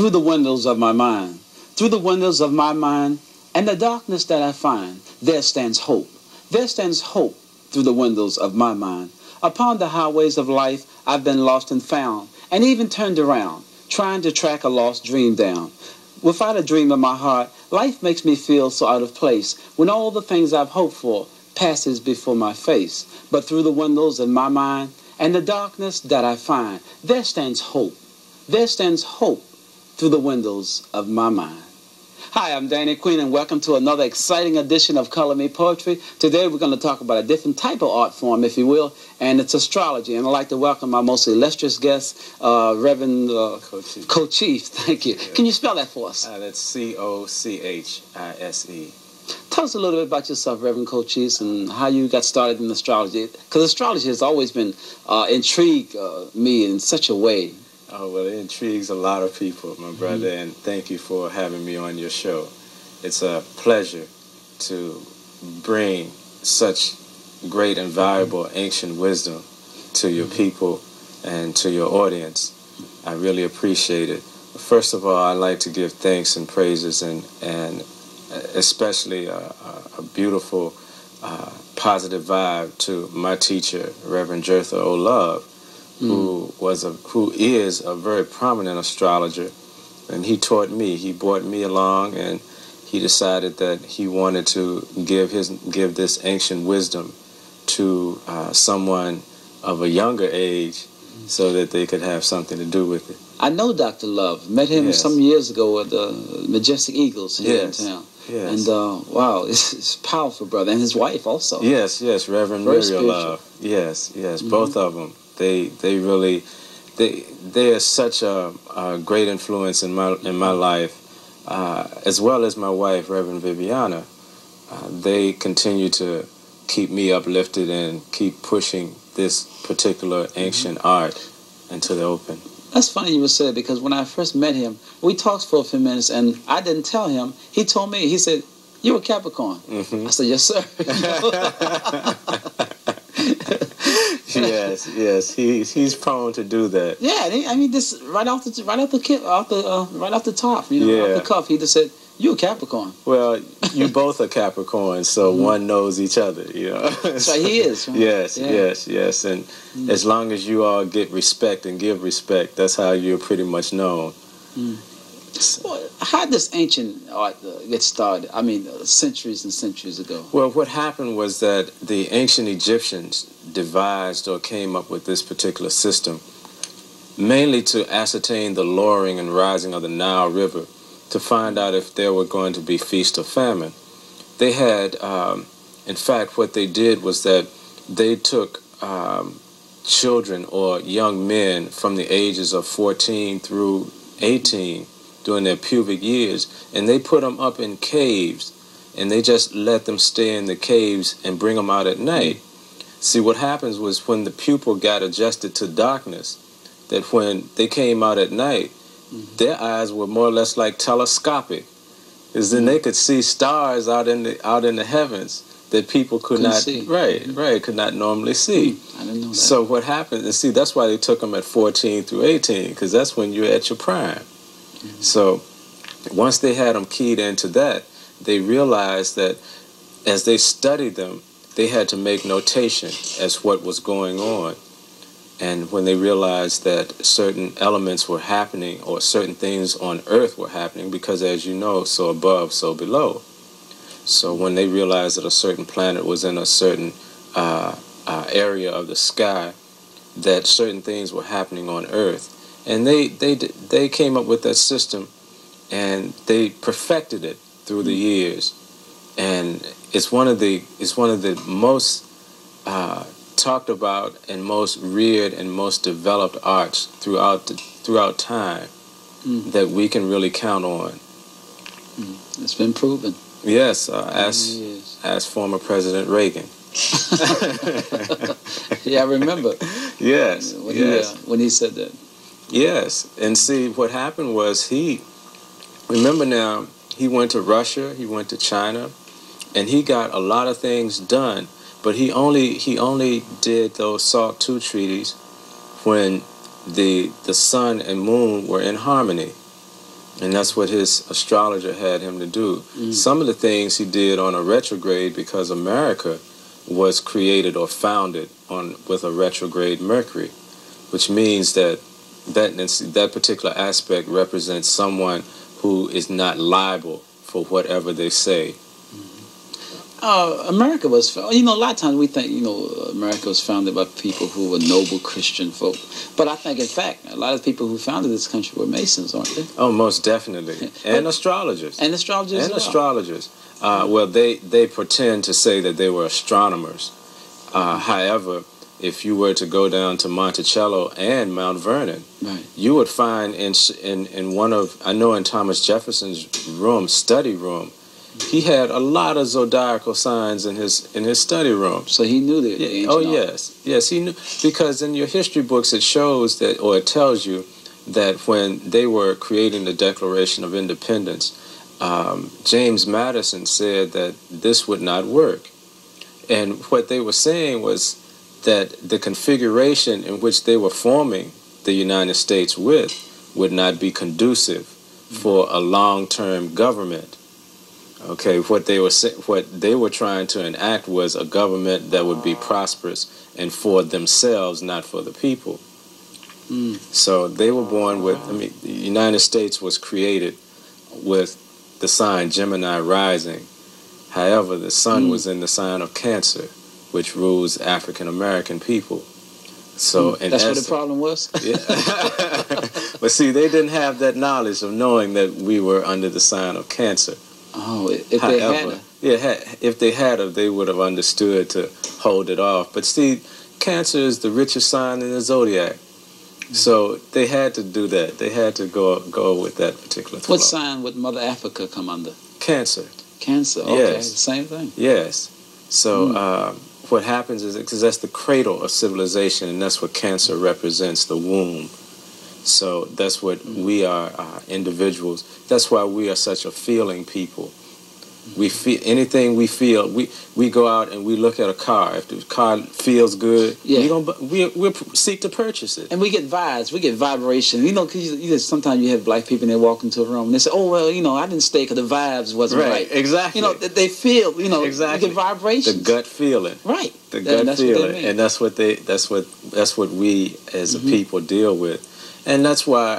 through the windows of my mind. Through the windows of my mind and the darkness that I find, there stands hope. There stands hope through the windows of my mind. Upon the highways of life, I've been lost and found, and even turned around, trying to track a lost dream down. Without a dream in my heart, life makes me feel so out of place when all the things I've hoped for passes before my face. But through the windows of my mind and the darkness that I find, there stands hope. There stands hope through the windows of my mind. Hi, I'm Danny Queen, and welcome to another exciting edition of Color Me Poetry. Today we're going to talk about a different type of art form, if you will, and it's astrology. And I'd like to welcome my most illustrious guest, Rev.CoChise. Thank you. Yeah. Can you spell that for us? That's C-O-C-H-I-S-E. Tell us a little bit about yourself, Rev.CoChise, and how you got started in astrology. Because astrology has always been intrigued me in such a way. Oh, well, it intrigues a lot of people, my brother, and thank you for having me on your show. It's a pleasure to bring such great and valuable ancient wisdom to your people and to your audience. I really appreciate it. First of all, I'd like to give thanks and praises and especially a beautiful, positive vibe to my teacher, Reverend Jertha O. Love, who is a very prominent astrologer, and he taught me. He brought me along, and he decided that he wanted to give this ancient wisdom to someone of a younger age, so that they could have something to do with it. I know Dr. Love. Met him some years ago at the Majestic Eagles here in town. Yes. And wow, it's powerful, brother, and his wife also. Yes, Reverend Muriel Love. Yes, both of them. They are such a great influence in my life, as well as my wife, Reverend Viviana. They continue to keep me uplifted and keep pushing this particular ancient art into the open. That's funny you would say it, because when I first met him, we talked for a few minutes, and I didn't tell him. He told me, he said, "You're a Capricorn." I said, "Yes, sir." Yes, he's prone to do that. Yeah, I mean, this right off the top, you know, off the cuff, he just said, "You a Capricorn." Well, you both are Capricorn, so one knows each other, you know. That's right, he is. Right? Yes, and as long as you all get respect and give respect, that's how you're pretty much known. Well, how did this ancient art get started? I mean, centuries and centuries ago. Well, what happened was that the ancient Egyptians devised or came up with this particular system, mainly to ascertain the lowering and rising of the Nile River, to find out if there were going to be feast or famine. They had, in fact, what they did was that they took children or young men from the ages of 14 through 18 during their pubic years, and they put them up in caves, and they just let them stay in the caves and bring them out at night. See, what happens was when the pupil got adjusted to darkness, that when they came out at night, their eyes were more or less like telescopic, because then they could see stars out in the heavens that people could not see. Could not normally see. I didn't know that. So what happened? And see, that's why they took them at 14 through 18, because that's when you're at your prime. So once they had them keyed into that, they realized that as they studied them, they had to make notation as what was going on. And when they realized that certain elements were happening, or certain things on Earth were happening, because as you know, so above, so below. So when they realized that a certain planet was in a certain area of the sky, that certain things were happening on Earth. And they came up with that system, and they perfected it through the years. And it's one of the most talked about and most reared and most developed arts throughout time that we can really count on. It's been proven. Yes, as former President Reagan. Yeah, I remember. Yes, when he said that. Yes, and see, what happened was he went to Russia, he went to China, and he got a lot of things done, but he only did those SALT II treaties when the sun and moon were in harmony. And that's what his astrologer had him to do. Some of the things he did on a retrograde because America was created or founded with a retrograde Mercury, which means that particular aspect represents someone who is not liable for whatever they say. America was, a lot of times we think, America was founded by people who were noble Christian folk. But I think, in fact, a lot of people who founded this country were Masons, aren't they? Oh, most definitely. And astrologers. And astrologers as well. Astrologers. Well, they pretend to say that they were astronomers. However, if you were to go down to Monticello and Mount Vernon, right, you would find in one of, I know in Thomas Jefferson's study room, he had a lot of zodiacal signs in his study room. So he knew that. Yeah. Oh, yes, he knew, because in your history books it shows that, or it tells you that when they were creating the Declaration of Independence, James Madison said that this would not work, and what they were saying was that the configuration in which they were forming the United States with would not be conducive for a long-term government. Okay, what they were trying to enact was a government that would be prosperous and for themselves, not for the people. So they were born with, the United States was created with the sign Gemini rising. However, the sun was in the sign of Cancer, which rules African American people. So that's what the problem was? Yeah. But see, they didn't have that knowledge of knowing that we were under the sign of Cancer. Oh, if they had. If they had, they would have understood to hold it off. But see, Cancer is the richest sign in the Zodiac. So they had to do that. They had to go with that particular flow. What sign would Mother Africa come under? Cancer. Cancer, okay. Yes. The same thing. Yes. So what happens is, because that's the cradle of civilization, and that's what Cancer represents, the womb. So that's what we are, individuals. That's why we are such a feeling people. We feel anything we feel. We go out and we look at a car. If the car feels good, we'll seek to purchase it. And we get vibes. We get vibration. Because sometimes you have black people and they walk into a room and they say, "Oh well, I didn't stay because the vibes wasn't right." Exactly. They feel. Exactly. You get vibrations. The gut feeling. Right. The gut feeling, and that's what we as a people deal with, and that's why